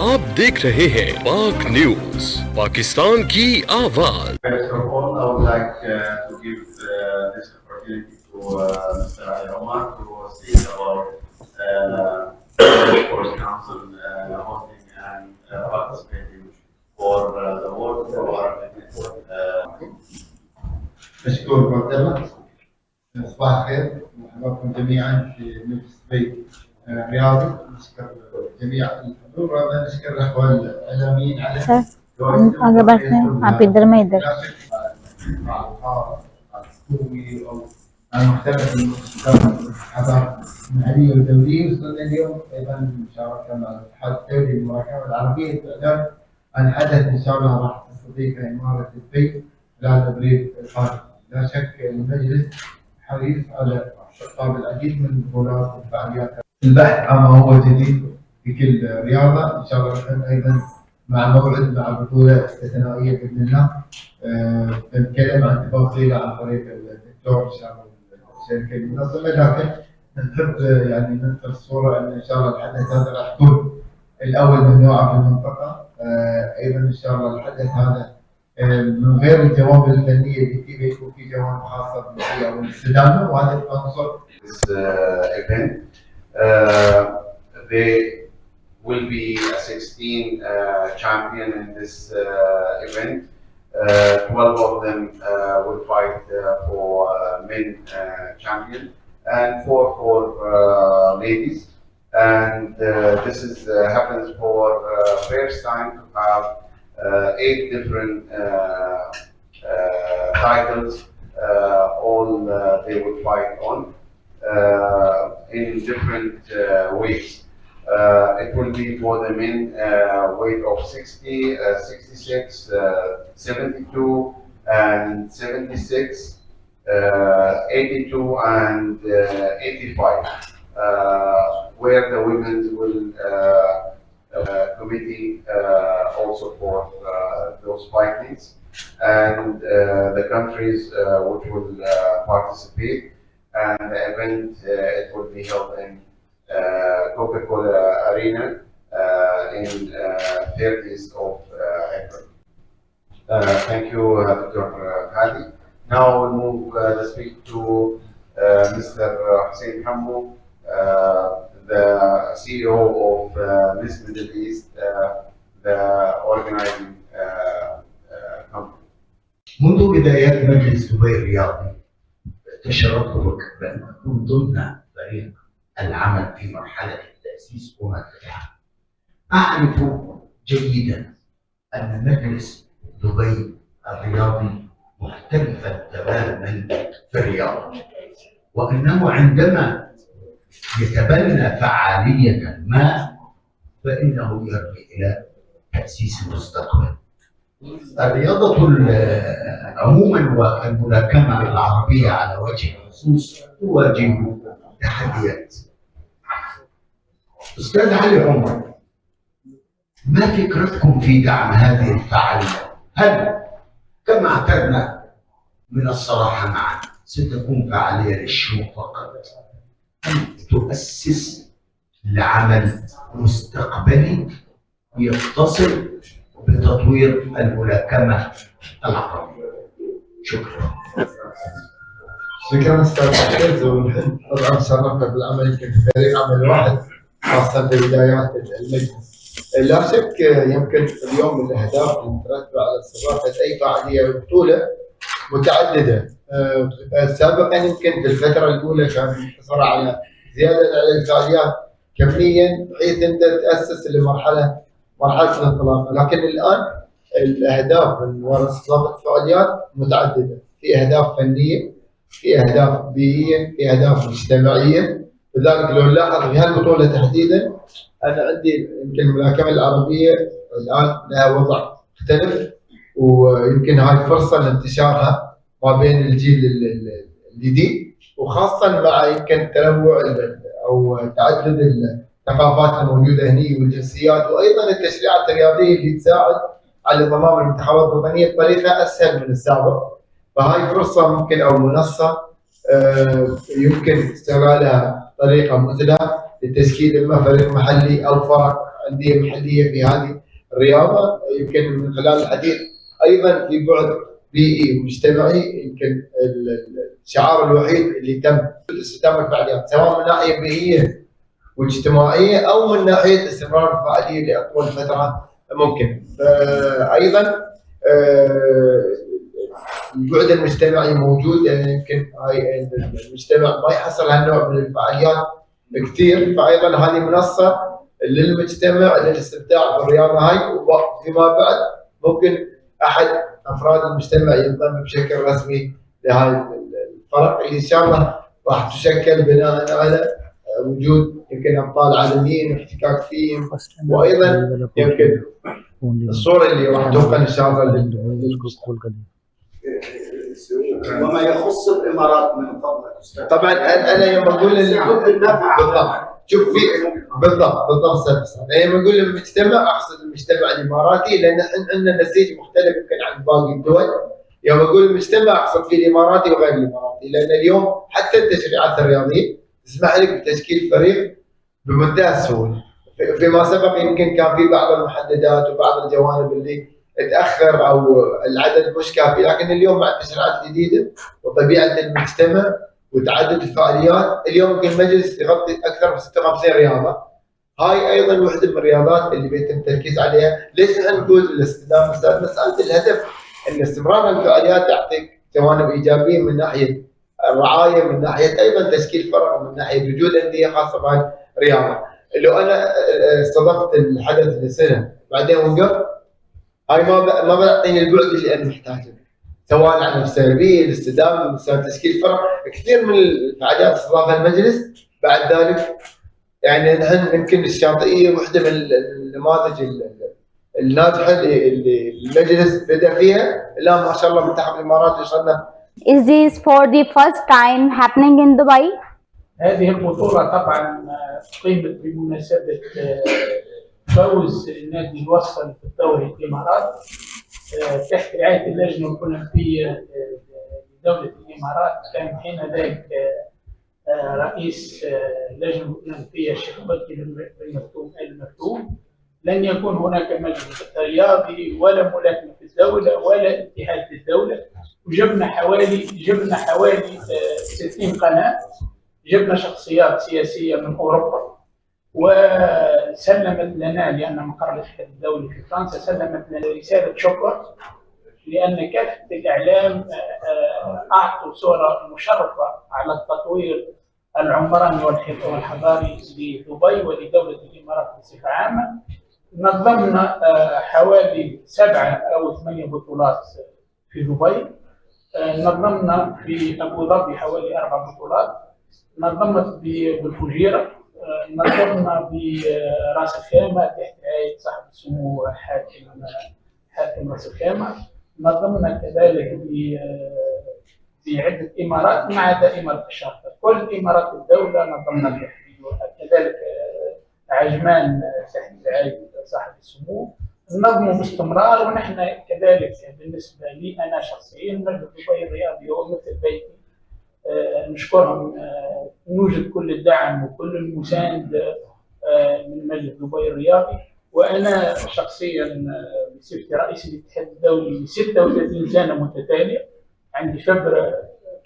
आप देख रहे हैं पाक न्यूज, पाकिस्तान की आवाज। First of all, I would like to give this opportunity to Mr. Ali Omar to speak about Sports Council hosting and participating for the World Pro Arabic. مشكور مقدمة. صباح الخير، مرحبا جميعا في مجلس بيت رياضي. نشكر جميع الحضور ونشكر الاخوه الاعلاميين على आगे बढ़ते हैं, आप इधर मैं इधर. الاسطوري او مختلف المنتخبات المحليه والدوليه. وصلنا اليوم ايضا مشاركه مع الاتحاد الدولي للمراكبه العربيه للاعلان عن حدث ان شاء الله راح تستضيفه اماره دبي خلال ابريل القادم. لا شك المجلس حريص على استقطاب العديد من البطولات والفعاليات. البحث عما هو جديد في كل رياضه. ان شاء الله نحن ايضا مع موعد مع بطوله استثنائيه باذن الله. بنتكلم عن تفاصيلها عن طريق الدكتور ان شاء الله الشركه المنظمه، لكن نحب يعني ننقل الصوره ان شاء الله الحدث هذا راح يكون الاول من نوعه في المنطقه. ايضا ان شاء الله الحدث هذا من غير الجوانب الفنيه اللي بيكون في جوانب خاصه بالبيئه والاستدامه، وهذا عنصر. This event, they will be a 16 champion in this event. 12 of them will fight for men champion and 4 for ladies. And this is happens for first time to have 8 different titles. All they will fight on in different ways. It will be for the men weight of 60, 66, 72 and 76, 82 and 85. Where the women's will committee also for those fightings, and the countries which will participate, and the event it will be held in Coca-Cola Arena in 30th of April. Thank you, Dr. Hadi. Now we'll move the speak to Mr. Hussein Hammo, the CEO of Miss Middle East, the organizing company. منذ بدايات مجلس دبي الرياضي تشرفت بأن أكون ضمن فريق العمل في مرحلة التأسيس وما تبعها. أعرف جيدا أن مجلس دبي الرياضي مختلفا تماما في الرياضة، وأنه عندما يتبنى فعالية ما فإنه يرجع إلى تأسيس المستقبل. الرياضة عموما والملاكمة العربية على وجه الخصوص تواجه تحديات. أستاذ علي عمر، ما فكرتكم في دعم هذه الفعالية؟ هل كما اعتدنا من الصراحة معا ستكون فعالية للشو فقط أم تؤسس لعمل مستقبلي يتصل بتطوير الملاكمة العربية؟ شكرا. شكرا استاذ عزيز. ونحن طبعا شرفنا بالعمل يمكن في فريق عمل واحد خاصه في بدايات المجلس. لا شك يمكن اليوم من الاهداف المترتبه على استضافه اي فعاليه وبطوله متعدده. سابقا يمكن في الفتره الاولى كان مقتصره على زياده على الفعاليات كميا بحيث انت تاسس لمرحله الانطلاقه، لكن الان الاهداف من وراء استضافه الفعاليات متعدده. في اهداف فنيه، في اهداف بيئيه، في اهداف مجتمعيه. لذلك لو نلاحظ في هالبطوله تحديدا انا عندي يمكن الملاكمه العربيه الان لها وضع مختلف، ويمكن هاي فرصه لانتشارها ما بين الجيل الجديد، وخاصه مع يمكن تنوع او تعدد الثقافات الموجوده هنا والجنسيات، وايضا التشريعات الرياضيه اللي تساعد على ضمان المنتخبات الوطنيه بطريقه اسهل من السابق. فهاي فرصه ممكن او منصه يمكن استغلالها طريقه مثلى لتشكيل اما فريق محلي او فرق انديه محليه في هذه الرياضه. يمكن من خلال الحديث ايضا في بعد بيئي ومجتمعي، يمكن الشعار الوحيد اللي تم استخدام الفعاليات سواء من ناحيه بيئيه واجتماعيه او من ناحيه استمرار الفعاليه لاطول فتره ممكن. فايضا البعد المجتمعي موجود، يعني يمكن هاي المجتمع ما يحصل هالنوع من الفعاليات كثير، فايضا هذه منصه للمجتمع للاستمتاع بالرياضه هاي. وفيما بعد ممكن احد افراد المجتمع ينضم بشكل رسمي لهاي الفرق اللي ان شاء الله راح تشكل بناء على وجود يمكن ابطال عالميين واحتكاك فيهم، وايضا يمكن الصوره اللي راح تنقل ان شاء الله وما يخص الامارات من فضلك استاذ. طبعا انا يوم اقول بالضبط، شوف في بالضبط استاذ، انا يوم اقول المجتمع اقصد المجتمع الاماراتي، لان احنا عندنا نسيج مختلف يمكن عن باقي الدول. يوم اقول المجتمع اقصد في الاماراتي وغير الاماراتي، لان اليوم حتى التشريعات الرياضيه تسمح لك بتشكيل فريق بمنتهى السهوله. فيما سبق يمكن كان في بعض المحددات وبعض الجوانب اللي تاخر او العدد مش كافي، لكن اليوم مع التشريعات الجديده وطبيعه المجتمع وتعدد الفعاليات، اليوم يمكن المجلس يغطي اكثر من 56 رياضه. هاي ايضا وحده من الرياضات اللي بيتم التركيز عليها. ليش احنا نقول الاستدامه؟ مساله الهدف ان استمرار الفعاليات يعطيك جوانب ايجابيه من ناحيه الرعايه، من ناحيه ايضا تشكيل فرق، من ناحيه وجود انديه خاصه بهاي الرياضه. لو انا استضفت الحدث لسنه بعدين وقف، هاي ما بيعطيني البعد اللي انا محتاجه، سواء على مستوى البيئي، الاستدامه، مستوى تشكيل فرق. كثير من الفعاليات استضافها المجلس بعد ذلك، يعني نحن يمكن الشاطئيه واحده من النماذج الناجحه اللي المجلس بدا فيها. الان ما شاء الله منتخب الامارات وصلنا. Is this for the first time happening in Dubai? هذه البطولة طبعا قيمت بمناسبة فوز النادي الوصل في الدوري الإمارات تحت رعاية اللجنة الأولمبية لدولة الإمارات. كان حينذاك رئيس اللجنة الأولمبية الشيخ بكر المكتوم. لن يكون هناك مجلس رياضي ولا ملاكمة في الدولة ولا اتحاد في الدولة. وجبنا حوالي 60 قناة، جبنا شخصيات سياسية من أوروبا، وسلمت لنا، لأن مقر الاتحاد الدولي في فرنسا سلمت لنا رسالة شكر، لأن كافة الإعلام أعطوا صورة مشرفة على التطوير العمراني والحضاري لدبي ولدولة الإمارات بصفة عامة. نظمنا حوالي 7 أو 8 بطولات في دبي، نظمنا في أبو ظبي حوالي 4 بطولات، نظمت بالفجيرة، نظمنا براس الخيمة تحت رعاية صاحب السمو حاكم راس الخيمة، نظمنا كذلك بعدة إمارات ما عدا إمارة الشارقة. كل إمارات الدولة نظمنا فيها، كذلك عجمان تحت رعاية صاحب السمو نظموا باستمرار. ونحن كذلك بالنسبة لي أنا شخصيا مجلس دبي الرياضي هو مثل بيتي، نشكرهم، نوجد كل الدعم وكل المساند من مجلس دبي الرياضي. وأنا شخصيا بصفتي رئيس الاتحاد الدولي 36 سنة متتالية، عندي خبرة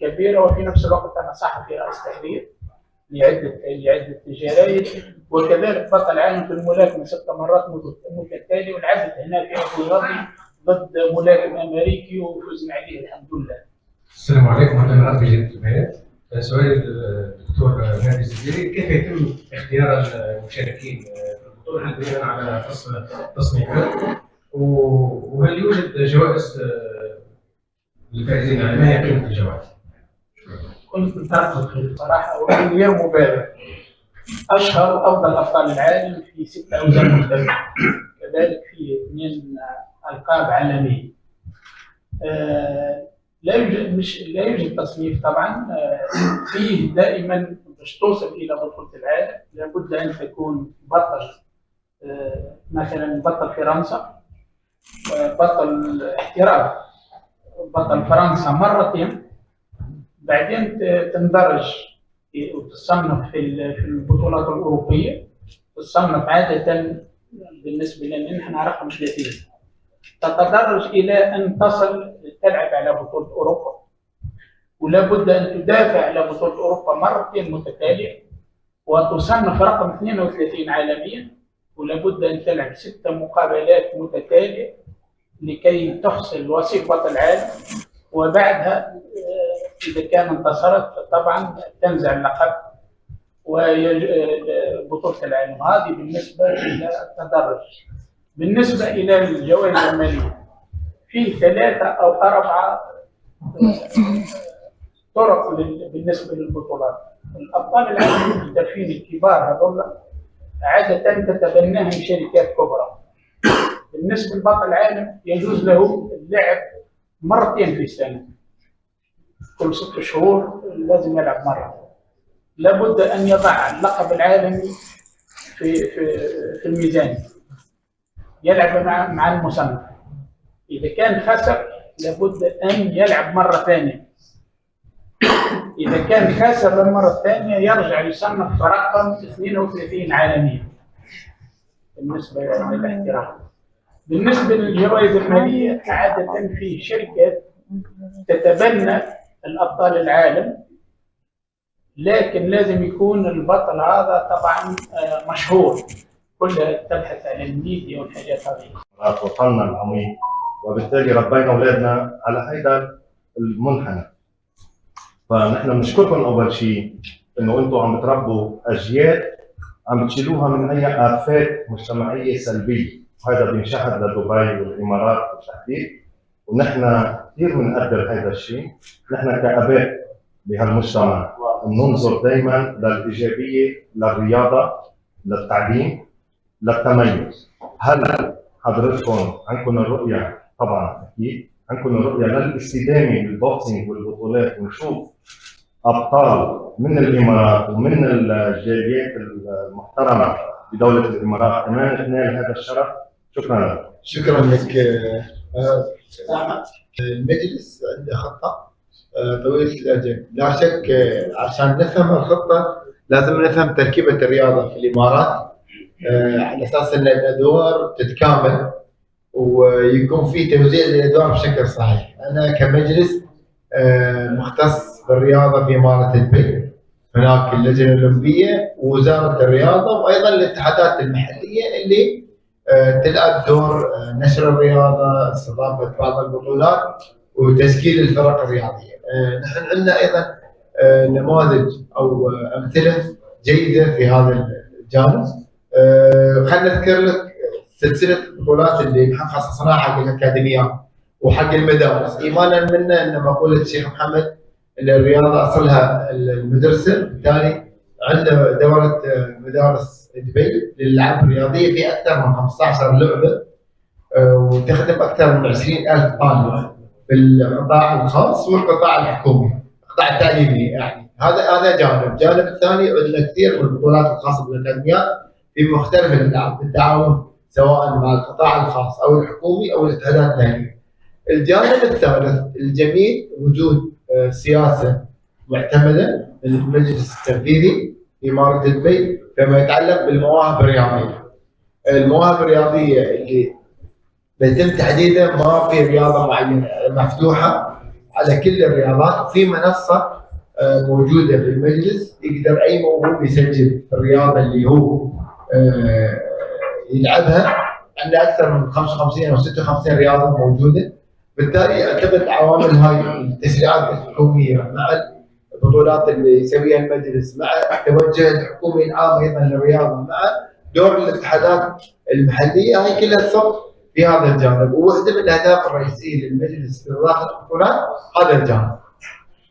كبيرة، وفي نفس الوقت أنا صحفي رئيس تحرير لعدة جرايد، وكذلك بطل عالم في الملاكمة 6 مرات متتالية، ولعبت هنا في أبو ظبي ضد ملاكم أمريكي وفزنا عليه الحمد لله. السلام عليكم، انا ربي جد البيات. سؤال الدكتور نادي الزبيري، كيف يتم اختيار المشاركين في البطوله؟ هل بناء على تصنيفات؟ وهل يوجد جوائز للفائزين؟ يعني ما هي قيمه الجوائز؟ كنت مترقب صراحه وغير مبالغ. اشهر وافضل ابطال العالم في 6 اوزان مختلفه، كذلك في 2 القاب عالميه. لا يوجد تصنيف طبعا، فيه دائما باش توصل الى بطوله العالم لابد ان تكون بطل، مثلا بطل فرنسا، بطل احتراف، بطل فرنسا مرتين، بعدين تندرج وتصنف في البطولات الاوروبيه، تصنف عاده بالنسبه لنا نحن رقم 30. تتدرج الى ان تصل تلعب على بطوله اوروبا، ولا بد ان تدافع على بطوله اوروبا مرتين متتاليه، وتصنف رقم 32 عالميا، ولا بد ان تلعب 6 مقابلات متتاليه لكي تحصل وصيف بطل العالم. وبعدها اذا كان انتصرت طبعا تنزع اللقب وبطوله العالم. هذه بالنسبه الى التدرج. بالنسبه الى الجوائز الماليه، في 3 أو 4 طرق بالنسبه للبطولات. الابطال العالم المحترفين الكبار هذول عاده تتبناهم شركات كبرى. بالنسبه لبطل العالم يجوز له اللعب مرتين في السنه، كل 6 شهور لازم يلعب مره. لابد ان يضع اللقب العالمي في الميزان، يلعب مع المصنف. اذا كان خسر لابد ان يلعب مره ثانيه. اذا كان خسر المره الثانيه يرجع يصنف رقم 32 عالميا بالنسبه للاحتراف. بالنسبه للجوائز الماليه عاده في شركات تتبنى الابطال العالم، لكن لازم يكون البطل هذا طبعا مشهور، كلها تبحث عن الميديا والحاجات هذه. وطننا العميق، وبالتالي ربينا اولادنا على هذا المنحنى. فنحن بنشكركم اول شيء انه انتم عم بتربوا اجيال عم بتشيلوها من اي افات مجتمعيه سلبيه، وهذا بينشهد لدبي والامارات بالتحديد، ونحن كثير بنقدر هذا الشيء. نحن كاباء بهالمجتمع بننظر دائما للايجابيه للرياضه، للتعليم، للتميز. هل حضرتكم عندكم الرؤيه؟ طبعا اكيد عندكم الرؤيه للاستدامه بالبوكسينج والبطولات، ونشوف ابطال من الامارات ومن الجاليات المحترمه بدوله الامارات كمان تنال هذا الشرف؟ شكرا لك. شكرا لك. المجلس عنده خطه طويله الاجل، لا شك. عشان نفهم الخطه لازم نفهم تركيبه الرياضه في الامارات، على اساس ان الادوار تتكامل ويكون في توزيع للادوار بشكل صحيح. انا كمجلس مختص بالرياضه في اماره دبي، هناك اللجنه الاولمبيه ووزاره الرياضه وايضا الاتحادات المحليه اللي تلعب دور نشر الرياضه، استضافه بعض البطولات وتشكيل الفرق الرياضيه. نحن عندنا ايضا نماذج او امثله جيده في هذا الجانب. خلينا نذكر لك سلسله البطولات اللي نحن خصصناها حق الاكاديميات وحق المدارس، ايمانا منا ان مقوله الشيخ محمد ان الرياضه اصلها المدرسه، بالتالي عندنا دوره مدارس دبي للالعاب الرياضيه في اكثر من 15 لعبه، وتخدم اكثر من 20,000 طالب في القطاع الخاص والقطاع الحكومي، القطاع التعليمي يعني. هذا جانب. الجانب الثاني عندنا كثير من البطولات الخاصه بالاكاديميات في مختلف الالعاب بالتعاون سواء مع القطاع الخاص او الحكومي او الاتحادات الاهليه. الجانب الثالث الجميل وجود سياسه معتمده من المجلس التنفيذي في اماره دبي فيما يتعلق بالمواهب الرياضيه. المواهب الرياضيه اللي بيتم تحديدها ما في رياضه معينه، مفتوحه على كل الرياضات. في منصه موجوده في المجلس يقدر اي موهوب يسجل في الرياضه اللي هو يلعبها. عندنا اكثر من 55 او 56 رياضه موجوده، بالتالي اعتقد العوامل هاي التشريعات الحكوميه مع البطولات اللي يسويها المجلس مع التوجه الحكومي العام ايضا للرياضه مع دور الاتحادات المحليه، هاي كلها تصب في هذا الجانب. وواحده من الاهداف الرئيسيه للمجلس في اضافه البطولات هذا الجانب،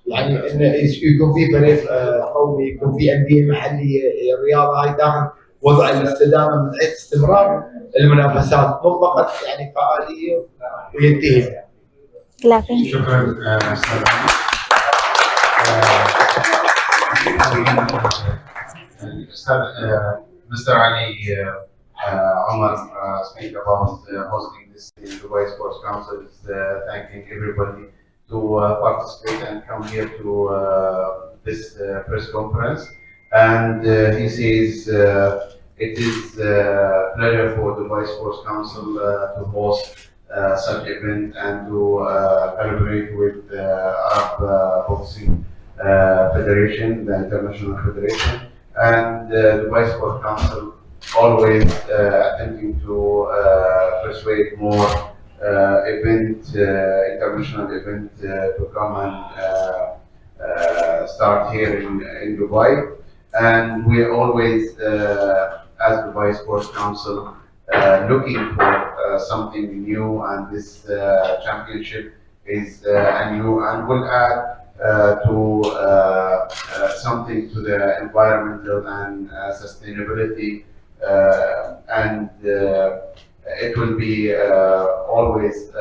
يعني انه يكون في فريق قومي، يكون في انديه محليه. الرياضه هاي تاخذ وضع الاستدامه من حيث استمرار المنافسات، مو فقط يعني فعاليه وينتهي. شكرا Mr. Ali Omar speak about hosting this in Dubai Sports Council, thanking everybody to participate and come here to this press conference. And he says it is a pleasure for Dubai Sports Council to host such event and to collaborate with Arab Boxing Federation, the International Federation, and Dubai Sports Council always attempting to persuade more international event to come and start here in Dubai. And we're always, as Dubai Sports Council, looking for something new, and this championship is a new and will add to something to the environmental and sustainability, and it will be always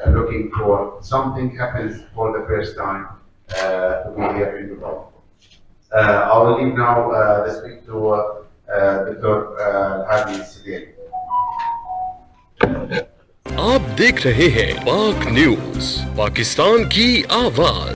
looking for something happens for the first time to be here in Dubai. I will leave now the speak to Dr. Hadi Siddiqui. आप देख रहे हैं पाक न्यूज, पाकिस्तान की आवाज।